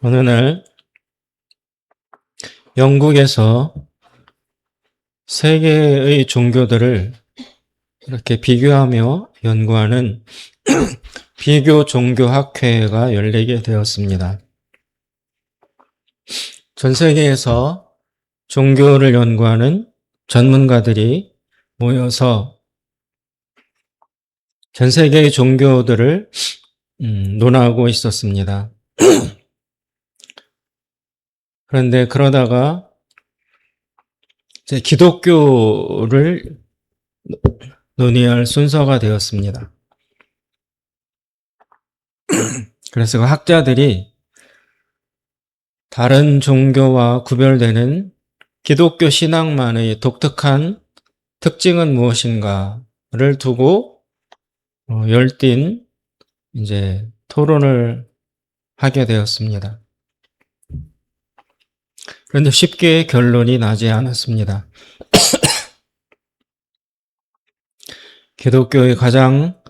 어느 날 영국에서 세계의 종교들을 이렇게 비교하며 연구하는 비교 종교학회가 열리게 되었습니다. 전 세계에서 종교를 연구하는 전문가들이 모여서 전 세계의 종교들을 논하고 있었습니다. 그런데 그러다가 이제 기독교를 논의할 순서가 되었습니다. 그래서 그 학자들이 다른 종교와 구별되는 기독교 신앙만의 독특한 특징은 무엇인가를 두고 열띤 이제 토론을 하게 되었습니다. 그런데 쉽게 결론이 나지 않았습니다. 기독교의 가장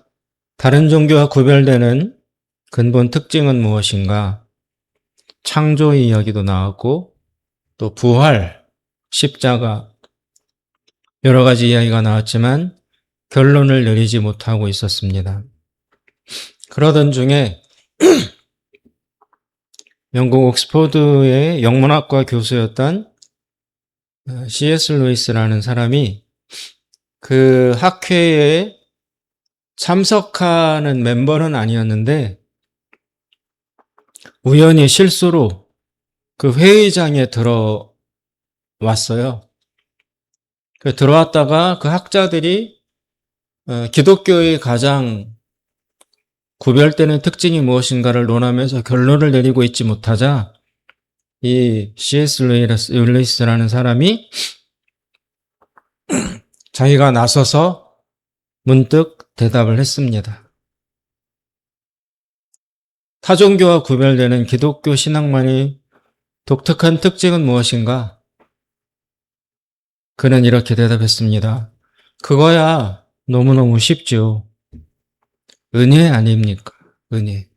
다른 종교와 구별되는 근본 특징은 무엇인가? 창조 이야기도 나왔고 또 부활, 십자가 여러 가지 이야기가 나왔지만 결론을 내리지 못하고 있었습니다. 그러던 중에 영국 옥스퍼드의 영문학과 교수였던 C.S. 루이스라는 사람이 그 학회에 참석하는 멤버는 아니었는데 우연히 실수로 그 회의장에 들어왔어요. 들어왔다가 그 학자들이 기독교의 가장 구별되는 특징이 무엇인가를 논하면서 결론을 내리고 있지 못하자 이 C.S. 루이스라는 사람이 자기가 나서서 문득 대답을 했습니다. 타종교와 구별되는 기독교 신앙만의 독특한 특징은 무엇인가? 그는 이렇게 대답했습니다. 그거야 너무너무 쉽죠. 은혜 아닙니까? 은혜.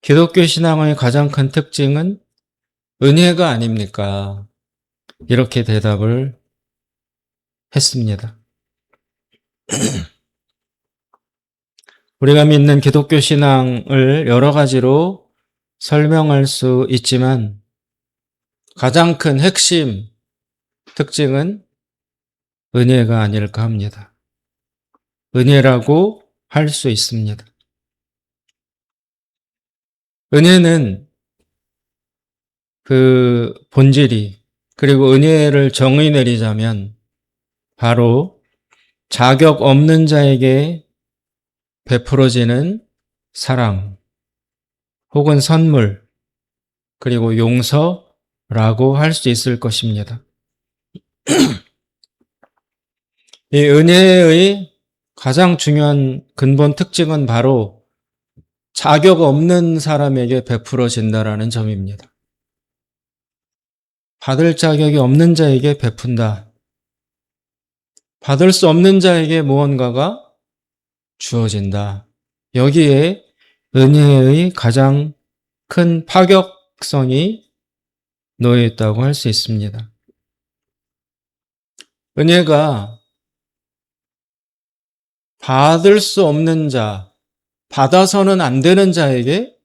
기독교 신앙의 가장 큰 특징은 은혜가 아닙니까? 이렇게 대답을 했습니다. 우리가 믿는 기독교 신앙을 여러 가지로 설명할 수 있지만 가장 큰 핵심 특징은 은혜가 아닐까 합니다. 은혜라고 할 수 있습니다. 은혜는 그 본질이, 그리고 은혜를 정의 내리자면 바로 자격 없는 자에게 베풀어지는 사랑 혹은 선물 그리고 용서라고 할 수 있을 것입니다. 이 은혜의 가장 중요한 근본 특징은 바로 자격 없는 사람에게 베풀어진다라는 점입니다. 받을 자격이 없는 자에게 베푼다. 받을 수 없는 자에게 무언가가 주어진다. 여기에 은혜의 가장 큰 파격성이 놓여 있다고 할 수 있습니다. 은혜가 받을 수 없는 자, 받아서는 안 되는 자에게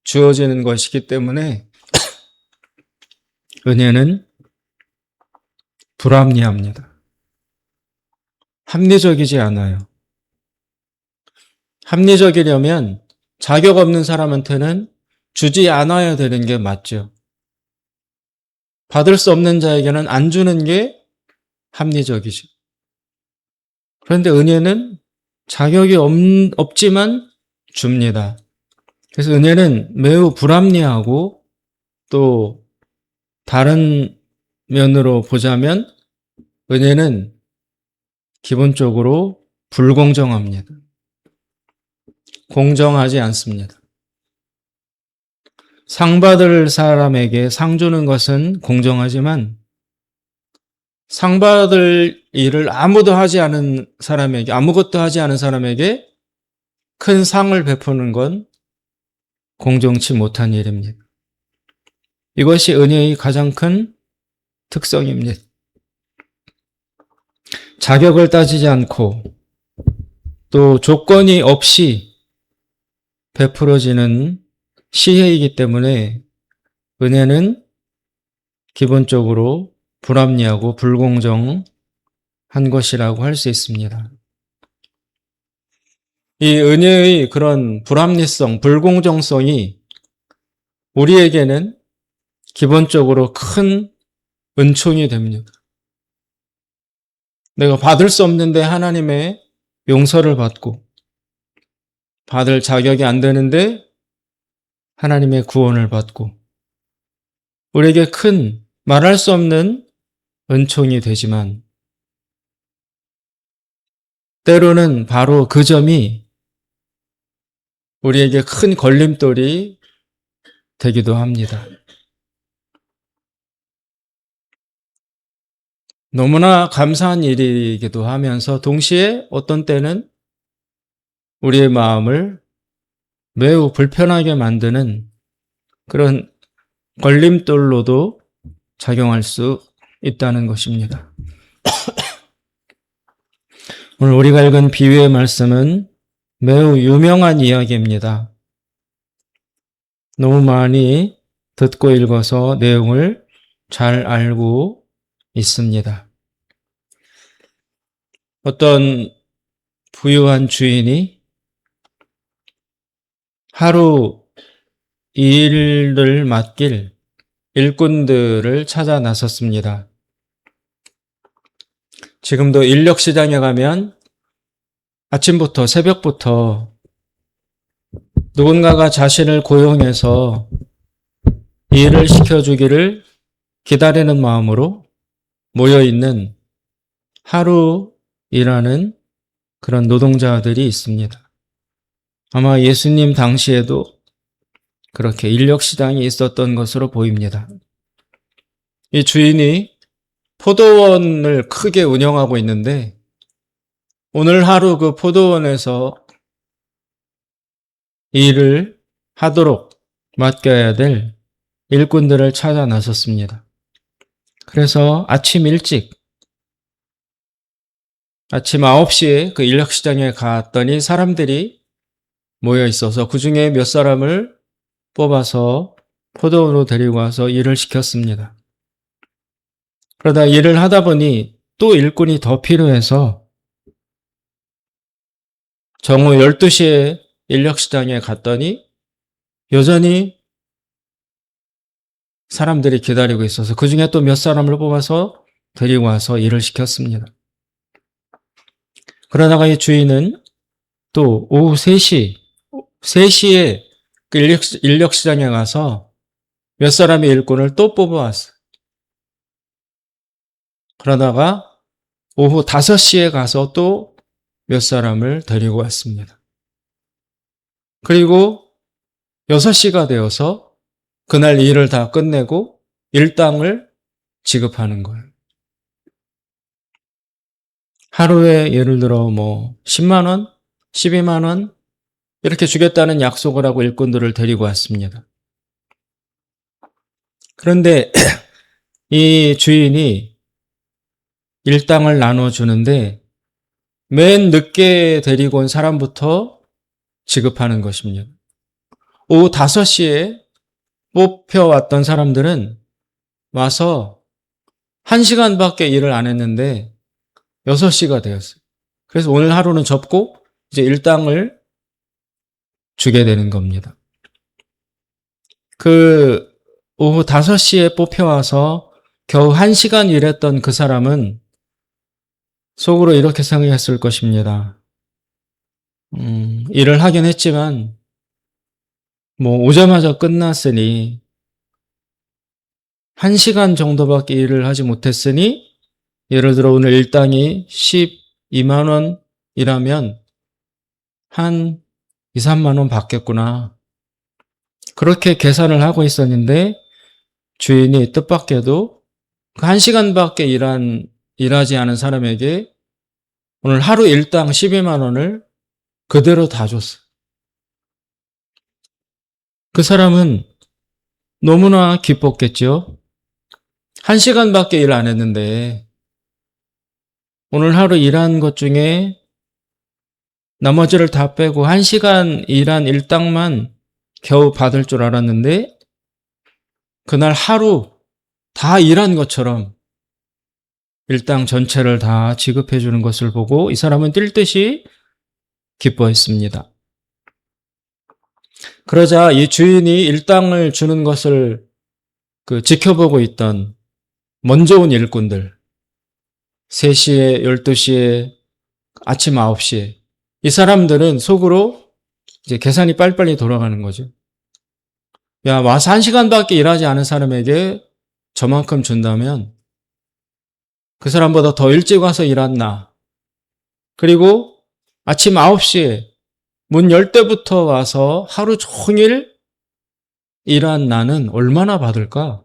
주어지는 것이기 때문에 은혜는 불합리합니다. 합리적이지 않아요. 합리적이려면 자격 없는 사람한테는 주지 않아야 되는 게 맞죠. 받을 수 없는 자에게는 안 주는 게 합리적이죠. 그런데 은혜는 자격이 없지만 줍니다. 그래서 은혜는 매우 불합리하고 또 다른 면으로 보자면 은혜는 기본적으로 불공정합니다. 공정하지 않습니다. 상 받을 사람에게 상 주는 것은 공정하지만 상 받을 일을 아무것도 하지 않은 사람에게 큰 상을 베푸는 건 공정치 못한 일입니다. 이것이 은혜의 가장 큰 특성입니다. 자격을 따지지 않고 또 조건이 없이 베풀어지는 시혜이기 때문에 은혜는 기본적으로 불합리하고 불공정한 것이라고 할 수 있습니다. 이 은혜의 그런 불합리성, 불공정성이 우리에게는 기본적으로 큰 은총이 됩니다. 내가 받을 수 없는데 하나님의 용서를 받고, 받을 자격이 안 되는데 하나님의 구원을 받고, 우리에게 큰 말할 수 없는 은총이 되지만, 때로는 바로 그 점이 우리에게 큰 걸림돌이 되기도 합니다. 너무나 감사한 일이기도 하면서 동시에 어떤 때는 우리의 마음을 매우 불편하게 만드는 그런 걸림돌로도 작용할 수 있다는 것입니다. 오늘 우리가 읽은 비유의 말씀은 매우 유명한 이야기입니다. 너무 많이 듣고 읽어서 내용을 잘 알고 있습니다. 어떤 부유한 주인이 하루 일을 맡길 일꾼들을 찾아 나섰습니다. 지금도 인력시장에 가면 아침부터 새벽부터 누군가가 자신을 고용해서 일을 시켜주기를 기다리는 마음으로 모여있는 하루 일하는 그런 노동자들이 있습니다. 아마 예수님 당시에도 그렇게 인력시장이 있었던 것으로 보입니다. 이 주인이 포도원을 크게 운영하고 있는데 오늘 하루 그 포도원에서 일을 하도록 맡겨야 될 일꾼들을 찾아 나섰습니다. 그래서 아침 일찍 아침 9시에 그 인력시장에 갔더니 사람들이 모여 있어서 그 중에 몇 사람을 뽑아서 포도원으로 데리고 와서 일을 시켰습니다. 그러다 일을 하다 보니 또 일꾼이 더 필요해서 정오 12시에 인력시장에 갔더니 여전히 사람들이 기다리고 있어서 그 중에 또 몇 사람을 뽑아서 데리고 와서 일을 시켰습니다. 그러다가 이 주인은 또 오후 3시에 그 인력시장에 가서 몇 사람의 일꾼을 또 뽑아왔어요. 그러다가 오후 5시에 가서 또 몇 사람을 데리고 왔습니다. 그리고 6시가 되어서 그날 일을 다 끝내고 일당을 지급하는 거예요. 하루에 예를 들어 10만 원, 12만 원 이렇게 주겠다는 약속을 하고 일꾼들을 데리고 왔습니다. 그런데 이 주인이 일당을 나눠주는데 맨 늦게 데리고 온 사람부터 지급하는 것입니다. 오후 5시에 뽑혀왔던 사람들은 와서 1시간밖에 일을 안 했는데 6시가 되었어요. 그래서 오늘 하루는 접고 이제 일당을 주게 되는 겁니다. 그 오후 5시에 뽑혀와서 겨우 1시간 일했던 그 사람은 속으로 이렇게 생각했을 것입니다. 일을 하긴 했지만 오자마자 끝났으니 1시간 정도밖에 일을 하지 못했으니 예를 들어 오늘 일당이 12만 원이라면 한 2, 3만 원 받겠구나. 그렇게 계산을 하고 있었는데 주인이 뜻밖에도 그 1시간밖에 일하지 않은 사람에게 오늘 하루 일당 12만 원을 그대로 다 줬어요. 그 사람은 너무나 기뻤겠죠. 1시간밖에 일 안 했는데 오늘 하루 일한 것 중에 나머지를 다 빼고 1시간 일한 일당만 겨우 받을 줄 알았는데 그날 하루 다 일한 것처럼 일당 전체를 다 지급해 주는 것을 보고 이 사람은 뛸 듯이 기뻐했습니다. 그러자 이 주인이 일당을 주는 것을 지켜보고 있던 먼저 온 일꾼들, 3시에, 12시에, 아침 9시에 이 사람들은 속으로 이제 계산이 빨리빨리 돌아가는 거죠. 야, 와서 1시간밖에 일하지 않은 사람에게 저만큼 준다면 그 사람보다 더 일찍 와서 일한 나, 그리고 아침 9시에 문 열 때부터 와서 하루 종일 일한 나는 얼마나 받을까?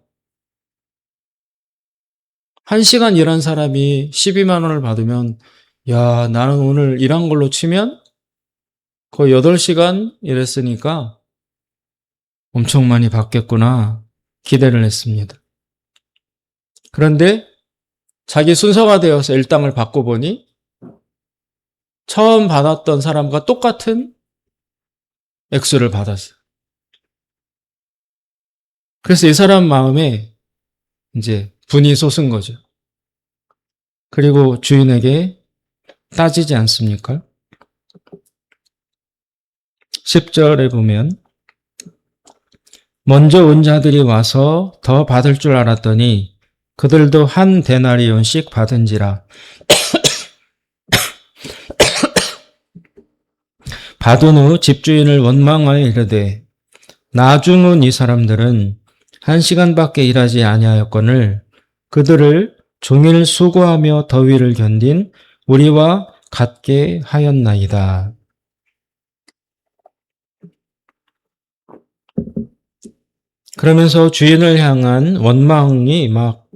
1시간 일한 사람이 12만 원을 받으면 야, 나는 오늘 일한 걸로 치면 거의 8시간 일했으니까 엄청 많이 받겠구나 기대를 했습니다. 그런데 자기 순서가 되어서 일당을 받고 보니 처음 받았던 사람과 똑같은 액수를 받았어요. 그래서 이 사람 마음에 이제 분이 솟은 거죠. 그리고 주인에게 따지지 않습니까? 10절에 보면 먼저 온 자들이 와서 더 받을 줄 알았더니 그들도 한 데나리온씩 받은지라. 받은 후 집주인을 원망하여 이르되 나중은 이 사람들은 1시간밖에 일하지 아니하였거늘 그들을 종일 수고하며 더위를 견딘 우리와 같게 하였나이다. 그러면서 주인을 향한 원망이 막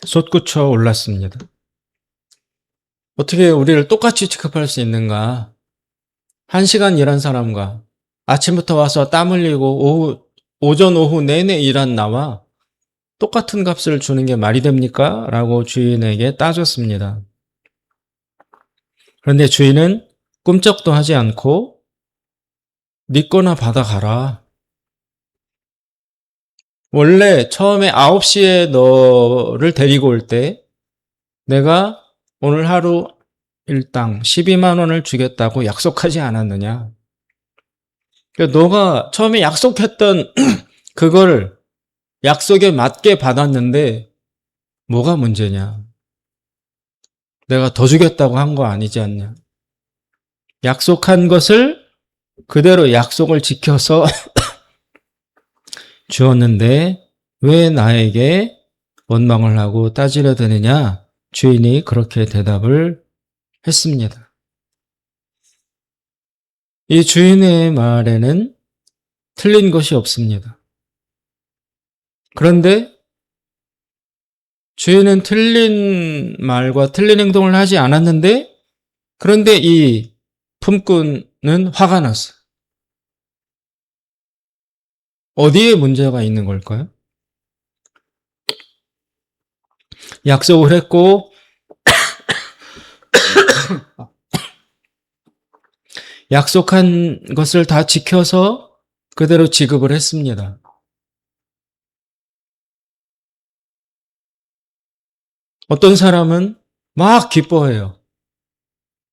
솟구쳐 올랐습니다. 어떻게 우리를 똑같이 취급할 수 있는가? 1시간 일한 사람과 아침부터 와서 땀 흘리고 오전 오후 내내 일한 나와 똑같은 값을 주는 게 말이 됩니까? 라고 주인에게 따졌습니다. 그런데 주인은 꿈쩍도 하지 않고 네 거나 받아가라. 원래 처음에 9시에 너를 데리고 올 때 내가 오늘 하루 일당 12만 원을 주겠다고 약속하지 않았느냐? 그러니까 너가 처음에 약속했던 그걸 약속에 맞게 받았는데 뭐가 문제냐? 내가 더 주겠다고 한 거 아니지 않냐? 약속한 것을 그대로 약속을 지켜서 주었는데 왜 나에게 원망을 하고 따지려 드느냐? 주인이 그렇게 대답을 했습니다. 이 주인의 말에는 틀린 것이 없습니다. 그런데 주인은 틀린 말과 틀린 행동을 하지 않았는데 그런데 이 품꾼은 화가 났어요. 어디에 문제가 있는 걸까요? 약속을 했고 약속한 것을 다 지켜서 그대로 지급을 했습니다. 어떤 사람은 막 기뻐해요.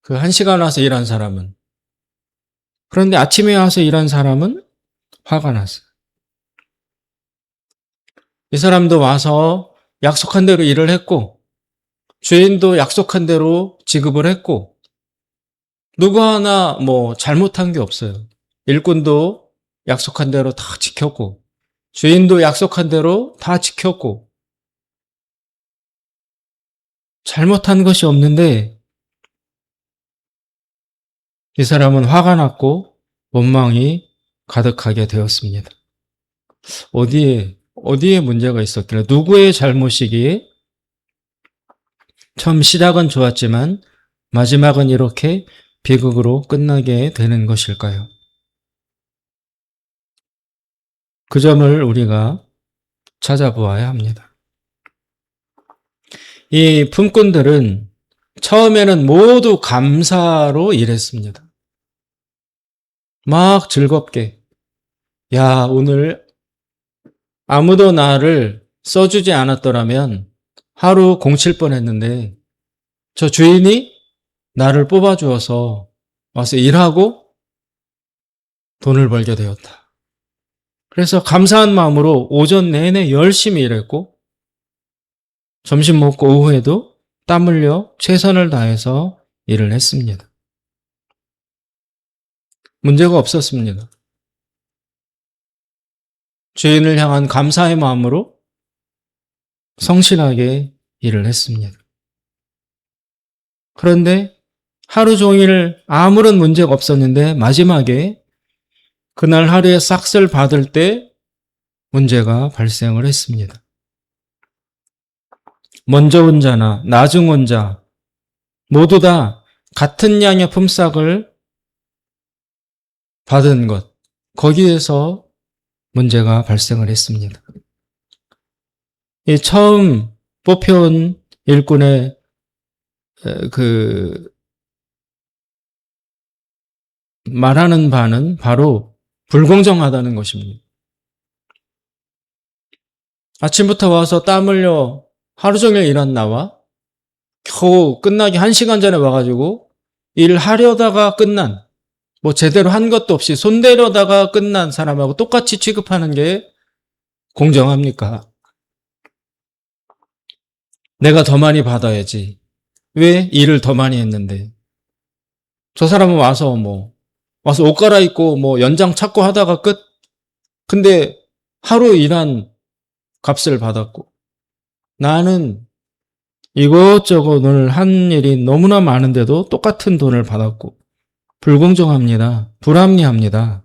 그 1시간 와서 일한 사람은. 그런데 아침에 와서 일한 사람은 화가 났어요. 이 사람도 와서 약속한 대로 일을 했고 주인도 약속한 대로 지급을 했고 누구 하나 잘못한 게 없어요. 일꾼도 약속한 대로 다 지켰고 주인도 약속한 대로 다 지켰고 잘못한 것이 없는데 이 사람은 화가 났고 원망이 가득하게 되었습니다. 어디에 문제가 있었길래 누구의 잘못이기에 처음 시작은 좋았지만 마지막은 이렇게 비극으로 끝나게 되는 것일까요? 그 점을 우리가 찾아보아야 합니다. 이 품꾼들은 처음에는 모두 감사로 일했습니다. 막 즐겁게, 야, 오늘 아무도 나를 써주지 않았더라면 하루 공칠 뻔했는데 저 주인이 나를 뽑아주어서 와서 일하고 돈을 벌게 되었다. 그래서 감사한 마음으로 오전 내내 열심히 일했고 점심 먹고 오후에도 땀 흘려 최선을 다해서 일을 했습니다. 문제가 없었습니다. 주인을 향한 감사의 마음으로 성실하게 일을 했습니다. 그런데 하루 종일 아무런 문제가 없었는데 마지막에 그날 하루에 싹쓸 받을 때 문제가 발생을 했습니다. 먼저 온 자나 나중 온 자 모두 다 같은 양의 품삯을 받은 것, 거기에서 문제가 발생을 했습니다. 이 처음 뽑혀온 일꾼의 말하는 바는 바로 불공정하다는 것입니다. 아침부터 와서 땀 흘려 하루 종일 일한 나와 겨우 끝나기 1시간 전에 와가지고 일하려다가 끝난, 뭐 제대로 한 것도 없이 손대려다가 끝난 사람하고 똑같이 취급하는 게 공정합니까? 내가 더 많이 받아야지. 왜 일을 더 많이 했는데? 저 사람은 와서 옷 갈아입고 연장 찾고 하다가 끝. 근데 하루 일한 값을 받았고 나는 이것저것 오늘 한 일이 너무나 많은데도 똑같은 돈을 받았고 불공정합니다. 불합리합니다.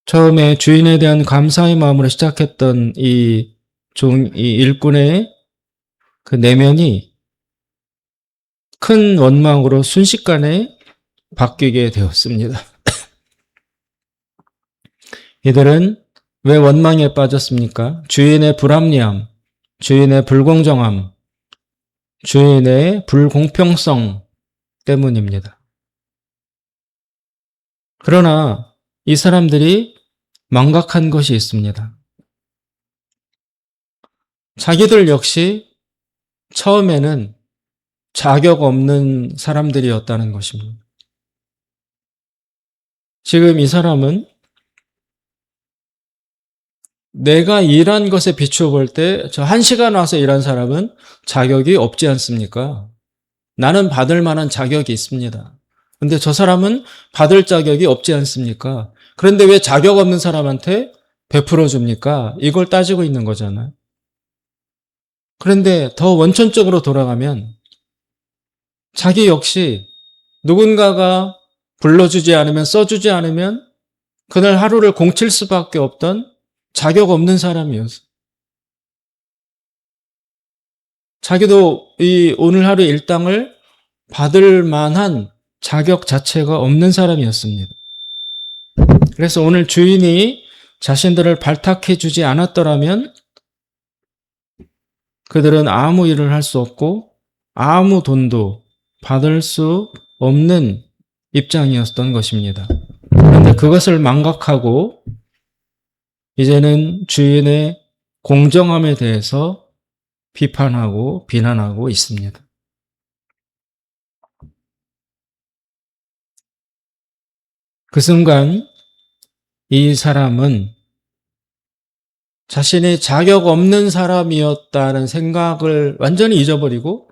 처음에 주인에 대한 감사의 마음으로 시작했던 이 일꾼의 그 내면이 큰 원망으로 순식간에 바뀌게 되었습니다. 이들은 왜 원망에 빠졌습니까? 주인의 불합리함, 주인의 불공정함, 주인의 불공평성 때문입니다. 그러나 이 사람들이 망각한 것이 있습니다. 자기들 역시 처음에는 자격 없는 사람들이었다는 것입니다. 지금 이 사람은 내가 일한 것에 비추어 볼 때 저 1시간 와서 일한 사람은 자격이 없지 않습니까? 나는 받을 만한 자격이 있습니다. 근데 저 사람은 받을 자격이 없지 않습니까? 그런데 왜 자격 없는 사람한테 베풀어 줍니까? 이걸 따지고 있는 거잖아요. 그런데 더 원천적으로 돌아가면 자기 역시 누군가가 불러주지 않으면 써주지 않으면 그날 하루를 공칠 수밖에 없던 자격 없는 사람이었어요. 자기도 이 오늘 하루 일당을 받을 만한 자격 자체가 없는 사람이었습니다. 그래서 오늘 주인이 자신들을 발탁해 주지 않았더라면 그들은 아무 일을 할 수 없고 아무 돈도 받을 수 없는 입장이었던 것입니다. 그런데 그것을 망각하고 이제는 주인의 공정함에 대해서 비판하고 비난하고 있습니다. 그 순간 이 사람은 자신이 자격 없는 사람이었다는 생각을 완전히 잊어버리고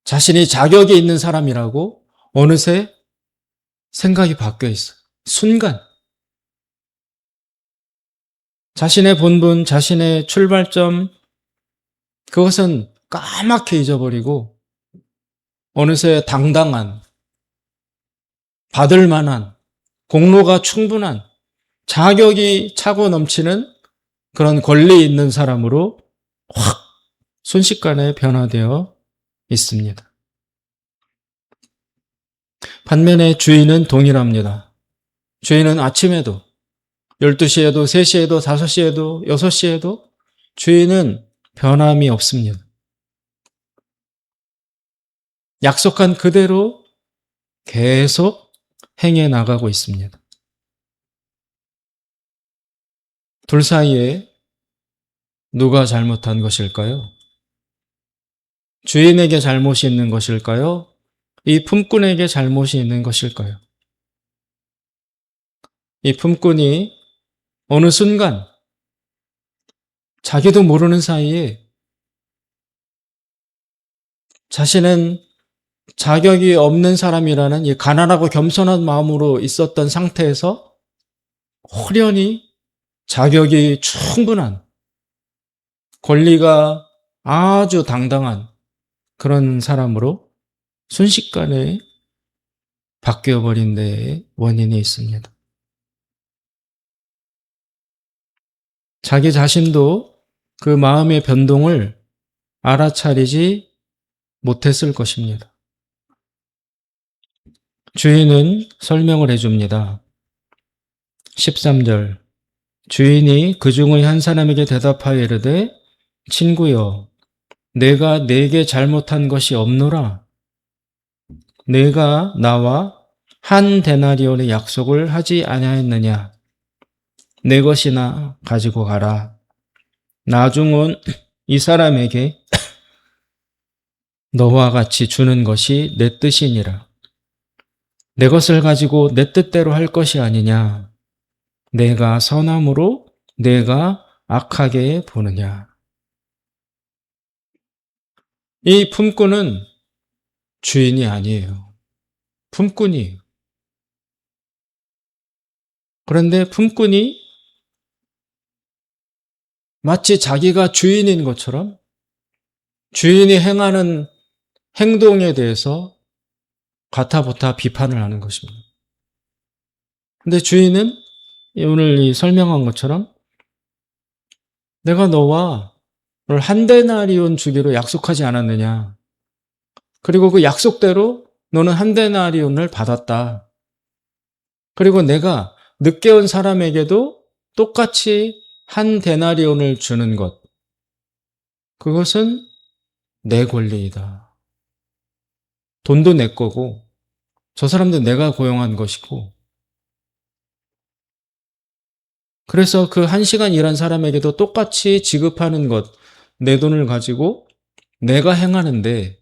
자신이 자격이 있는 사람이라고 어느새 생각이 바뀌어 있어요. 순간. 자신의 본분, 자신의 출발점, 그것은 까맣게 잊어버리고 어느새 당당한, 받을 만한, 공로가 충분한, 자격이 차고 넘치는 그런 권리 있는 사람으로 확 순식간에 변화되어 있습니다. 반면에 주인은 동일합니다. 주인은 아침에도, 12시에도, 3시에도, 5시에도, 6시에도 주인은 변함이 없습니다. 약속한 그대로 계속 행해 나가고 있습니다. 둘 사이에 누가 잘못한 것일까요? 주인에게 잘못이 있는 것일까요? 이 품꾼에게 잘못이 있는 것일까요? 이 품꾼이 어느 순간 자기도 모르는 사이에 자신은 자격이 없는 사람이라는 이 가난하고 겸손한 마음으로 있었던 상태에서 호련히 자격이 충분한, 권리가 아주 당당한 그런 사람으로 순식간에 바뀌어버린 데에 원인이 있습니다. 자기 자신도 그 마음의 변동을 알아차리지 못했을 것입니다. 주인은 설명을 해줍니다. 13절 주인이 그 중의 한 사람에게 대답하여 이르되 친구여 내가 네게 잘못한 것이 없노라. 내가 나와 한 데나리온의 약속을 하지 아니하였느냐. 내 것이나 가지고 가라. 나중은 이 사람에게 너와 같이 주는 것이 내 뜻이니라. 내 것을 가지고 내 뜻대로 할 것이 아니냐. 내가 선함으로 내가 악하게 보느냐. 이 품꾼은 주인이 아니에요. 품꾼이에요. 그런데 품꾼이 마치 자기가 주인인 것처럼 주인이 행하는 행동에 대해서 가타부타 비판을 하는 것입니다. 근데 주인은 오늘 이 설명한 것처럼 내가 너와 오늘 한 데나리온 주기로 약속하지 않았느냐. 그리고 그 약속대로 너는 한 데나리온을 받았다. 그리고 내가 늦게 온 사람에게도 똑같이 한 데나리온을 주는 것. 그것은 내 권리이다. 돈도 내 거고 저 사람도 내가 고용한 것이고 그래서 그 1시간 일한 사람에게도 똑같이 지급하는 것, 내 돈을 가지고 내가 행하는데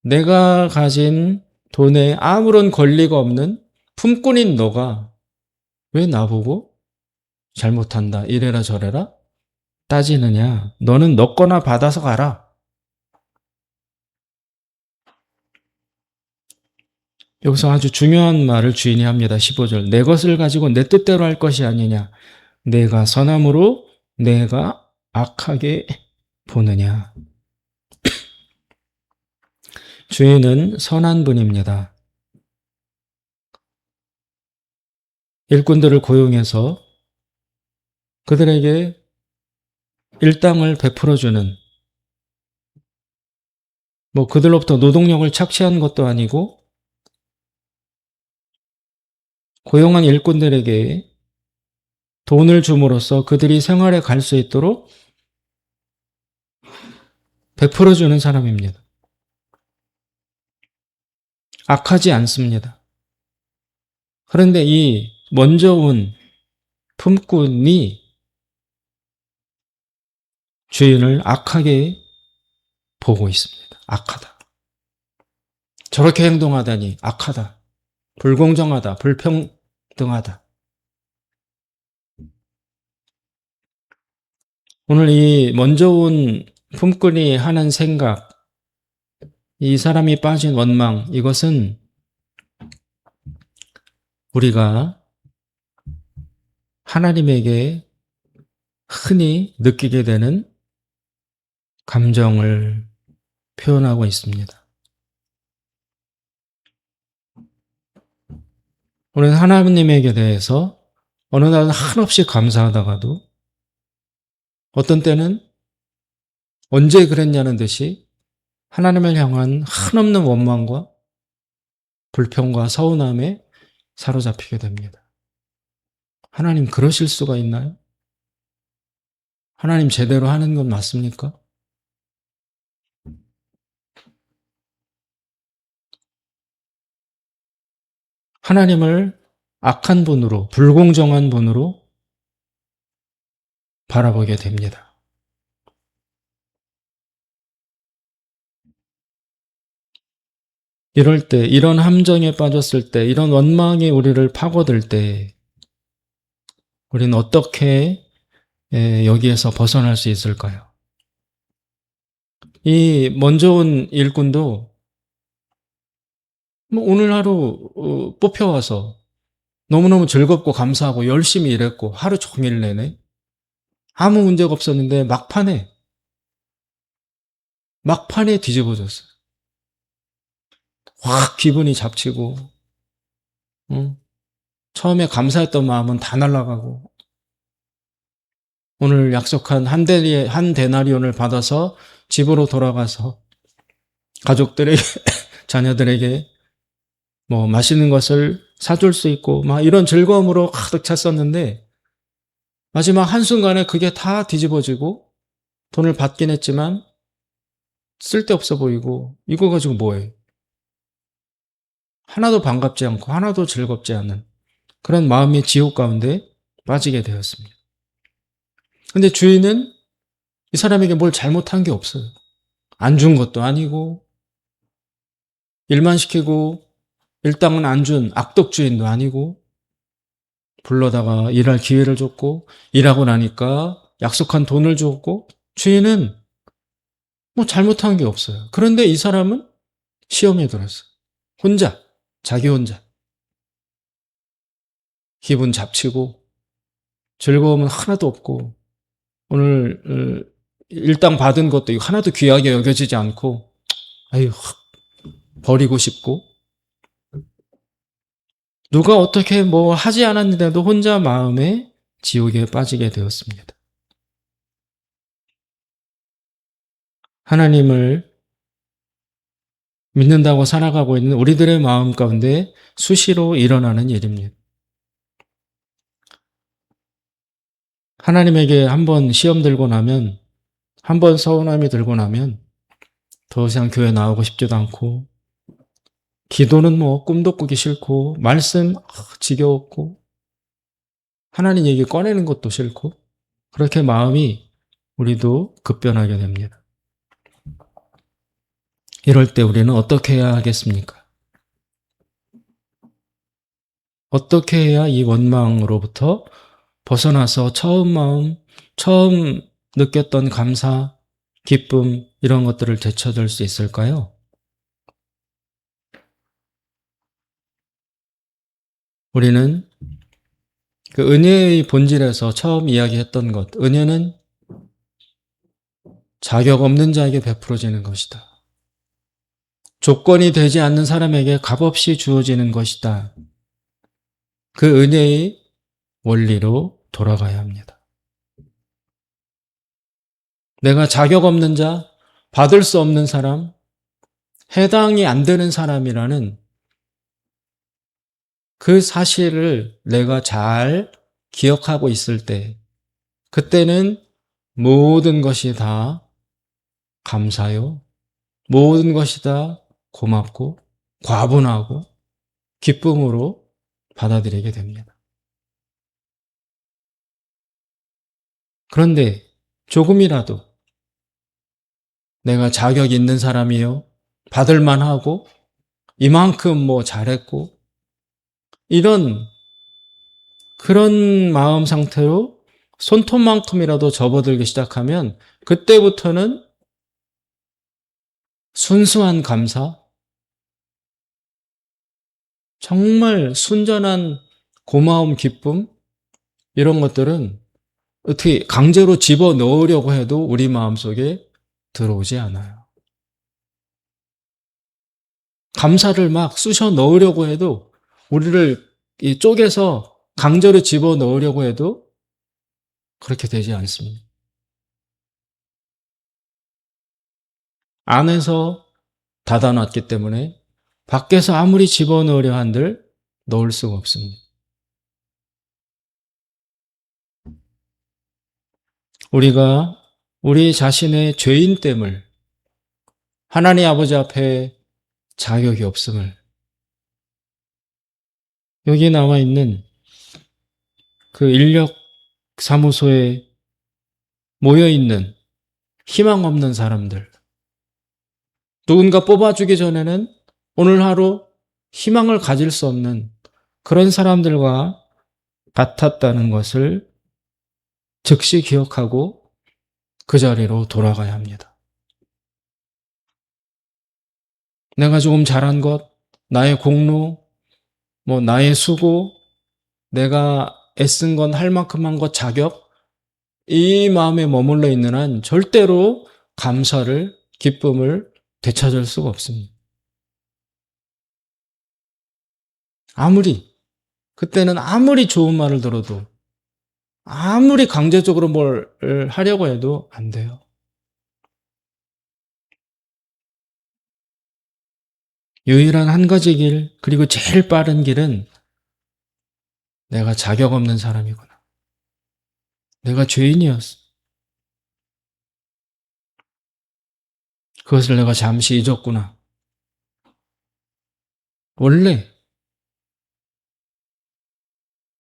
내가 가진 돈에 아무런 권리가 없는 품꾼인 너가 왜 나보고 잘못한다, 이래라 저래라 따지느냐. 너는 너 거나 받아서 가라. 여기서 아주 중요한 말을 주인이 합니다. 15절. 내 것을 가지고 내 뜻대로 할 것이 아니냐. 내가 선함으로 내가 악하게 보느냐. 주인은 선한 분입니다. 일꾼들을 고용해서 그들에게 일당을 베풀어주는, 그들로부터 노동력을 착취한 것도 아니고 고용한 일꾼들에게 돈을 줌으로써 그들이 생활에 갈 수 있도록 베풀어주는 사람입니다. 악하지 않습니다. 그런데 이 먼저 온 품꾼이 주인을 악하게 보고 있습니다. 악하다. 저렇게 행동하다니 악하다. 불공정하다. 불평등하다. 오늘 이 먼저 온 품꾼이 하는 생각, 이 사람이 빠진 원망, 이것은 우리가 하나님에게 흔히 느끼게 되는 감정을 표현하고 있습니다. 우리는 하나님에게 대해서 어느 날은 한없이 감사하다가도 어떤 때는 언제 그랬냐는 듯이 하나님을 향한 한없는 원망과 불평과 서운함에 사로잡히게 됩니다. 하나님 그러실 수가 있나요? 하나님 제대로 하는 건 맞습니까? 하나님을 악한 분으로, 불공정한 분으로 바라보게 됩니다. 이럴 때, 이런 함정에 빠졌을 때, 이런 원망이 우리를 파고들 때, 우리는 어떻게 여기에서 벗어날 수 있을까요? 이 먼저 온 일꾼도 뭐 오늘 하루 뽑혀와서 너무너무 즐겁고 감사하고 열심히 일했고 하루 종일 내내 아무 문제가 없었는데 막판에 뒤집어졌어요. 확 기분이 잡치고 응? 처음에 감사했던 마음은 다 날아가고 오늘 약속한 한 데나리온을 받아서 집으로 돌아가서 가족들에게 자녀들에게 뭐 맛있는 것을 사줄 수 있고 막 이런 즐거움으로 가득 찼었는데 마지막 한순간에 그게 다 뒤집어지고 돈을 받긴 했지만 쓸데없어 보이고 이거 가지고 뭐해? 하나도 반갑지 않고 하나도 즐겁지 않은 그런 마음의 지옥 가운데 빠지게 되었습니다. 근데 주인은 이 사람에게 뭘 잘못한 게 없어요. 안 준 것도 아니고 일만 시키고 일당은 안 준 악덕 주인도 아니고 불러다가 일할 기회를 줬고 일하고 나니까 약속한 돈을 줬고 주인은 뭐 잘못한 게 없어요. 그런데 이 사람은 시험에 들었어요. 혼자, 자기 혼자. 기분 잡치고 즐거움은 하나도 없고 오늘 일당 받은 것도 하나도 귀하게 여겨지지 않고 아유 버리고 싶고 누가 어떻게 뭐 하지 않았는데도 혼자 마음에 지옥에 빠지게 되었습니다. 하나님을 믿는다고 살아가고 있는 우리들의 마음 가운데 수시로 일어나는 일입니다. 하나님에게 한번 시험 들고 나면 한번 서운함이 들고 나면 더 이상 교회 나오고 싶지도 않고 기도는 뭐 꿈도 꾸기 싫고 말씀 지겨웠고 하나님 얘기 꺼내는 것도 싫고 그렇게 마음이 우리도 급변하게 됩니다. 이럴 때 우리는 어떻게 해야 하겠습니까? 어떻게 해야 이 원망으로부터 벗어나서 처음 느꼈던 감사, 기쁨 이런 것들을 되찾을 수 있을까요? 우리는 그 은혜의 본질에서 처음 이야기했던 것, 은혜는 자격 없는 자에게 베풀어지는 것이다. 조건이 되지 않는 사람에게 값없이 주어지는 것이다. 그 은혜의 원리로 돌아가야 합니다. 내가 자격 없는 자, 받을 수 없는 사람, 해당이 안 되는 사람이라는 그 사실을 내가 잘 기억하고 있을 때, 그때는 모든 것이 다 감사요. 모든 것이 다 고맙고 과분하고 기쁨으로 받아들이게 됩니다. 그런데 조금이라도 내가 자격 있는 사람이요. 받을 만하고 이만큼 뭐 잘했고 그런 마음 상태로 손톱만큼이라도 접어들기 시작하면 그때부터는 순수한 감사, 정말 순전한 고마움, 기쁨 이런 것들은 어떻게 강제로 집어넣으려고 해도 우리 마음속에 들어오지 않아요. 감사를 막 쑤셔 넣으려고 해도 우리를 이 쪼개서 강제로 집어넣으려고 해도 그렇게 되지 않습니다. 안에서 닫아놨기 때문에 밖에서 아무리 집어넣으려 한들 넣을 수가 없습니다. 우리가 우리 자신의 죄인됨을, 하나님 아버지 앞에 자격이 없음을, 여기 나와 있는 그 인력 사무소에 모여 있는 희망 없는 사람들, 누군가 뽑아주기 전에는 오늘 하루 희망을 가질 수 없는 그런 사람들과 같았다는 것을 즉시 기억하고 그 자리로 돌아가야 합니다. 내가 조금 잘한 것, 나의 공로, 나의 수고, 내가 애쓴 건 할 만큼 한 것 자격, 이 마음에 머물러 있는 한 절대로 감사를, 기쁨을 되찾을 수가 없습니다. 그때는 아무리 좋은 말을 들어도, 아무리 강제적으로 뭘 하려고 해도 안 돼요. 유일한 한 가지 길, 그리고 제일 빠른 길은 내가 자격 없는 사람이구나. 내가 죄인이었어. 그것을 내가 잠시 잊었구나. 원래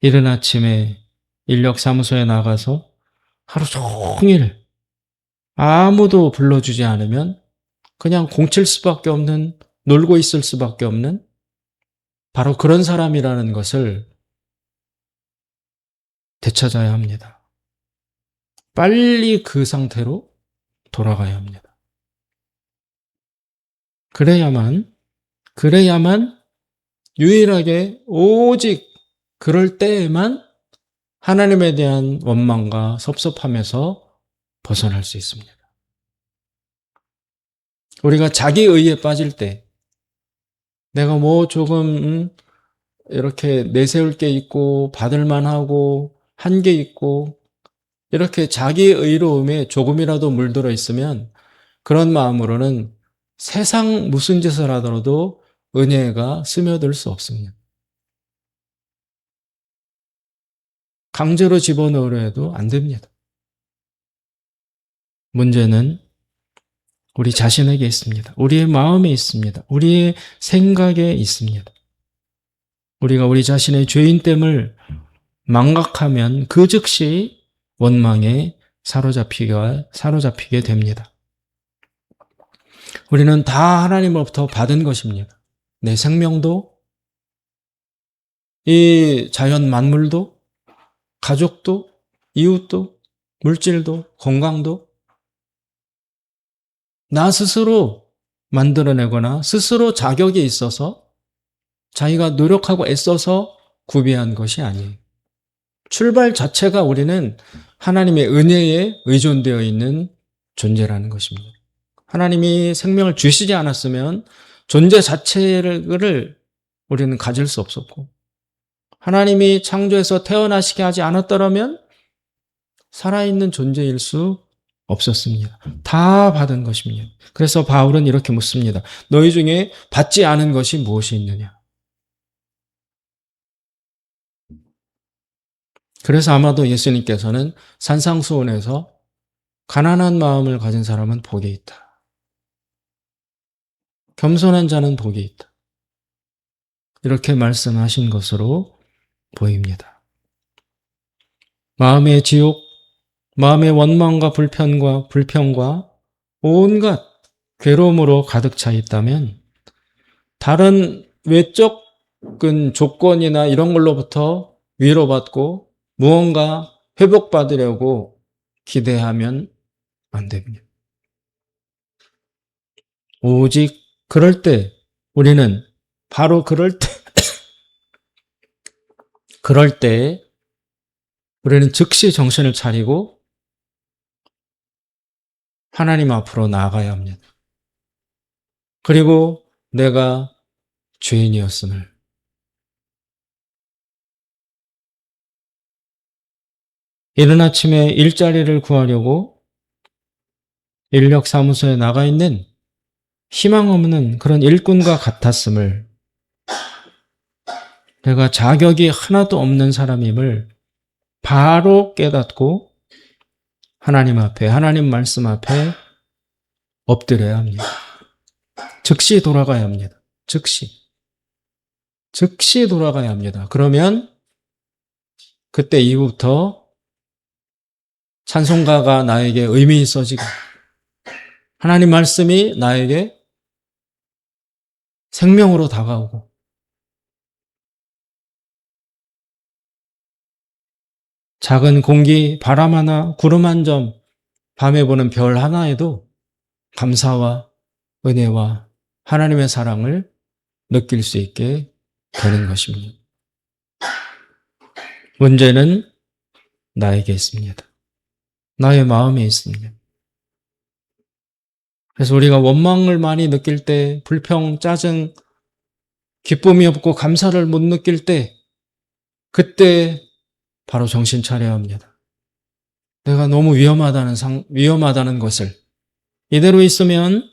이른 아침에 인력사무소에 나가서 하루 종일 아무도 불러주지 않으면 그냥 공칠 수밖에 없는, 놀고 있을 수밖에 없는 바로 그런 사람이라는 것을 되찾아야 합니다. 빨리 그 상태로 돌아가야 합니다. 그래야만 유일하게 오직 그럴 때에만 하나님에 대한 원망과 섭섭함에서 벗어날 수 있습니다. 우리가 자기 의에 빠질 때, 내가 조금 이렇게 내세울 게 있고 받을 만하고 한 게 있고 이렇게 자기 의로움에 조금이라도 물들어 있으면 그런 마음으로는 세상 무슨 짓을 하더라도 은혜가 스며들 수 없습니다. 강제로 집어넣으려 해도 안 됩니다. 문제는 우리 자신에게 있습니다. 우리의 마음에 있습니다. 우리의 생각에 있습니다. 우리가 우리 자신의 죄인됨을 망각하면 그 즉시 원망에 사로잡히게 됩니다. 우리는 다 하나님으로부터 받은 것입니다. 내 생명도, 이 자연 만물도, 가족도, 이웃도, 물질도, 건강도 나 스스로 만들어내거나 스스로 자격이 있어서 자기가 노력하고 애써서 구비한 것이 아니에요. 출발 자체가 우리는 하나님의 은혜에 의존되어 있는 존재라는 것입니다. 하나님이 생명을 주시지 않았으면 존재 자체를 우리는 가질 수 없었고, 하나님이 창조해서 태어나시게 하지 않았더라면 살아있는 존재일 수 없었습니다. 다 받은 것입니다. 그래서 바울은 이렇게 묻습니다. 너희 중에 받지 않은 것이 무엇이 있느냐? 그래서 아마도 예수님께서는 산상수훈에서 가난한 마음을 가진 사람은 복이 있다. 겸손한 자는 복이 있다. 이렇게 말씀하신 것으로 보입니다. 마음의 지옥, 마음의 원망과 불평과 온갖 괴로움으로 가득 차 있다면 다른 외적인 조건이나 이런 걸로부터 위로받고 무언가 회복받으려고 기대하면 안 됩니다. 오직 그럴 때 우리는 바로 그럴 때 우리는 즉시 정신을 차리고 하나님 앞으로 나아가야 합니다. 그리고 내가 죄인이었음을, 이른 아침에 일자리를 구하려고 인력사무소에 나가 있는 희망 없는 그런 일꾼과 같았음을 내가 자격이 하나도 없는 사람임을 바로 깨닫고 하나님 앞에, 하나님 말씀 앞에 엎드려야 합니다. 즉시 돌아가야 합니다. 즉시 돌아가야 합니다. 그러면 그때 이후부터 찬송가가 나에게 의미 있어지고 하나님 말씀이 나에게 생명으로 다가오고 작은 공기, 바람 하나, 구름 한 점, 밤에 보는 별 하나에도 감사와 은혜와 하나님의 사랑을 느낄 수 있게 되는 것입니다. 문제는 나에게 있습니다. 나의 마음에 있습니다. 그래서 우리가 원망을 많이 느낄 때, 불평, 짜증, 기쁨이 없고 감사를 못 느낄 때, 그때 바로 정신 차려야 합니다. 내가 너무 위험하다는 것을, 이대로 있으면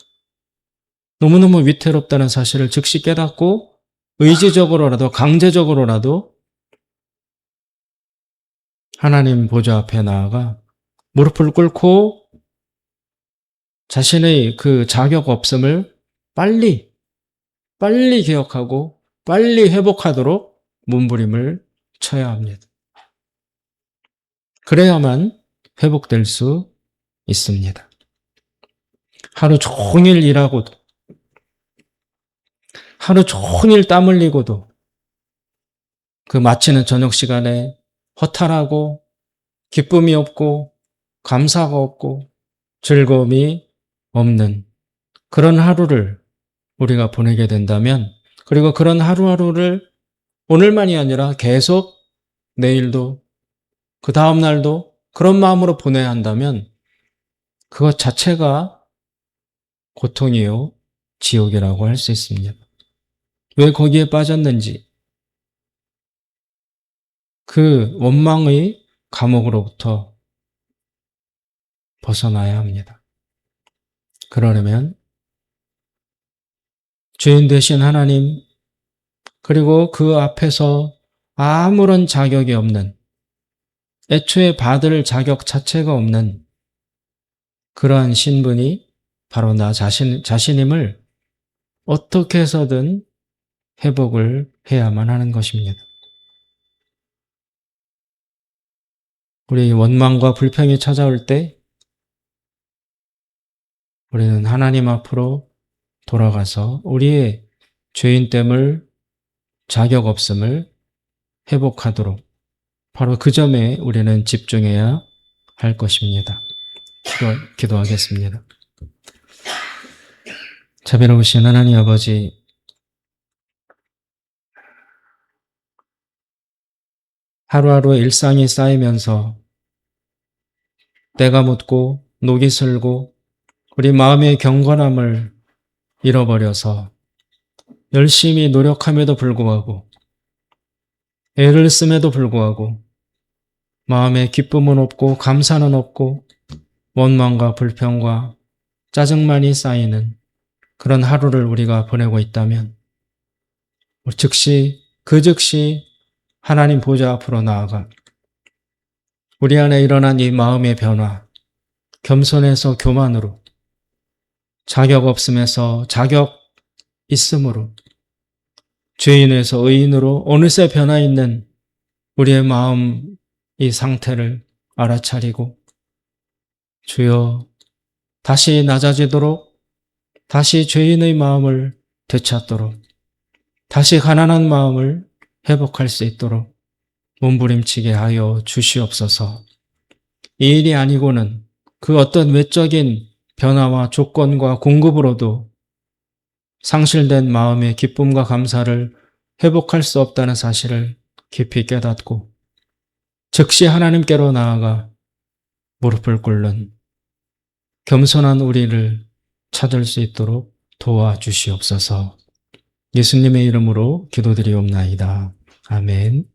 너무너무 위태롭다는 사실을 즉시 깨닫고 의지적으로라도 강제적으로라도 하나님 보좌 앞에 나아가 무릎을 꿇고 자신의 그 자격 없음을 빨리 기억하고 빨리 회복하도록 몸부림을 쳐야 합니다. 그래야만 회복될 수 있습니다. 하루 종일 일하고도, 하루 종일 땀 흘리고도 그 마치는 저녁 시간에 허탈하고 기쁨이 없고 감사가 없고 즐거움이 없는 그런 하루를 우리가 보내게 된다면, 그리고 그런 하루하루를 오늘만이 아니라 계속 내일도 그 다음 날도 그런 마음으로 보내야 한다면 그것 자체가 고통이요 지옥이라고 할 수 있습니다. 왜 거기에 빠졌는지, 그 원망의 감옥으로부터 벗어나야 합니다. 그러려면 주인 되신 하나님, 그리고 그 앞에서 아무런 자격이 없는, 애초에 받을 자격 자체가 없는 그러한 신분이 바로 나 자신임을 어떻게 해서든 회복을 해야만 하는 것입니다. 우리 원망과 불평이 찾아올 때 우리는 하나님 앞으로 돌아가서 우리의 죄인됨을, 자격 없음을 회복하도록 바로 그 점에 우리는 집중해야 할 것입니다. 기도하겠습니다. 자비로우신 하나님 아버지, 하루하루의 일상이 쌓이면서 때가 묻고 녹이 슬고 우리 마음의 경건함을 잃어버려서 열심히 노력함에도 불구하고, 애를 씀에도 불구하고 마음에 기쁨은 없고 감사는 없고 원망과 불평과 짜증만이 쌓이는 그런 하루를 우리가 보내고 있다면 즉시 하나님 보좌 앞으로 나아가 우리 안에 일어난 이 마음의 변화, 겸손에서 교만으로, 자격 없음에서 자격 있음으로, 죄인에서 의인으로 어느새 변화 있는 우리의 마음 이 상태를 알아차리고 주여 다시 낮아지도록, 다시 죄인의 마음을 되찾도록, 다시 가난한 마음을 회복할 수 있도록 몸부림치게 하여 주시옵소서. 이 일이 아니고는 그 어떤 외적인 변화와 조건과 공급으로도 상실된 마음의 기쁨과 감사를 회복할 수 없다는 사실을 깊이 깨닫고 즉시 하나님께로 나아가 무릎을 꿇는 겸손한 우리를 찾을 수 있도록 도와주시옵소서. 예수님의 이름으로 기도드리옵나이다. 아멘.